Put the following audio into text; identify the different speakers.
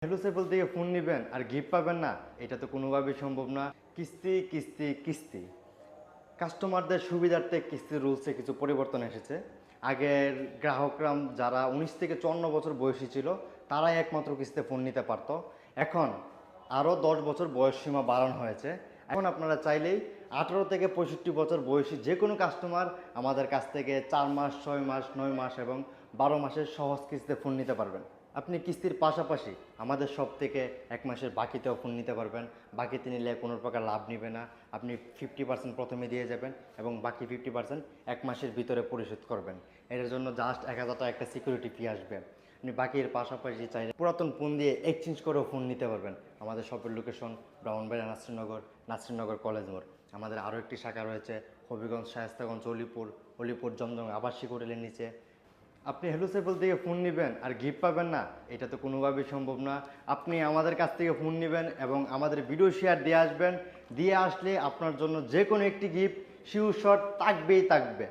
Speaker 1: Hello Saiful থেকে phone নেবেন আর gift পাবেন না, এটা তো কোনোভাবেই সম্ভব না। কিস্তি কিস্তি কিস্তি। কাস্টমারদের সুবিধার্থে কিস্তির রুলসে কিছু পরিবর্তন এসেছে। আগের গ্রাহকরা যারা 19 থেকে 54 বছর বয়সী ছিল তারাই একমাত্র কিস্তিতে ফোন নিতে পারতো। এখন আরও 10 বছর বয়সসীমা বাড়ানো হয়েছে। এখন আপনারা চাইলেই 18 থেকে 65 বছর বয়সী যে কোনো কাস্টমার আমাদের কাছ থেকে 4 মাস, 6 মাস, 9 মাস এবং 12 মাসের সহজ কিস্তিতে ফোন নিতে পারবেন। আপনি কিস্তির পাশাপাশি আমাদের সব থেকে 1 মাসের বাকিতেও ফোন নিতে পারবেন। বাকিতে নিলে কোনো প্রকার লাভ নেবে না। আপনি 50% প্রথমে দিয়ে যাবেন এবং বাকি 50% 1 মাসের ভিতরে পরিশোধ করবেন। এটার জন্য জাস্ট 1000 টাকা একটা সিকিউরিটি ফি আসবে। আপনি বাকির পাশাপাশি চাইলে পুরাতন ফোন দিয়ে এক্সচেঞ্জ করেও ফোন নিতে পারবেন। আমাদের শপের লোকেশন ব্রাহ্মণবাড়িয়া নাসিরনগর, নাসিরনগর কলেজ মোড়। আমাদের আরও একটি শাখা রয়েছে হবিগঞ্জ, শায়েস্তাগঞ্জ, অলিপুর জমজম আবাসিক হোটেলের নিচে। আপনি হ্যালো সাইফুল থেকে ফোন নেবেন আর গিফট পাবেন না, এটা তো কোনোভাবেই সম্ভব না। আপনি আমাদের কাছ থেকে ফোন নেবেন এবং আমাদের ভিডিও শেয়ার দিয়ে আসবেন। দিয়ে আসলে আপনার জন্য যে কোনো একটি গিফট শিওর শট থাকবেই থাকবে।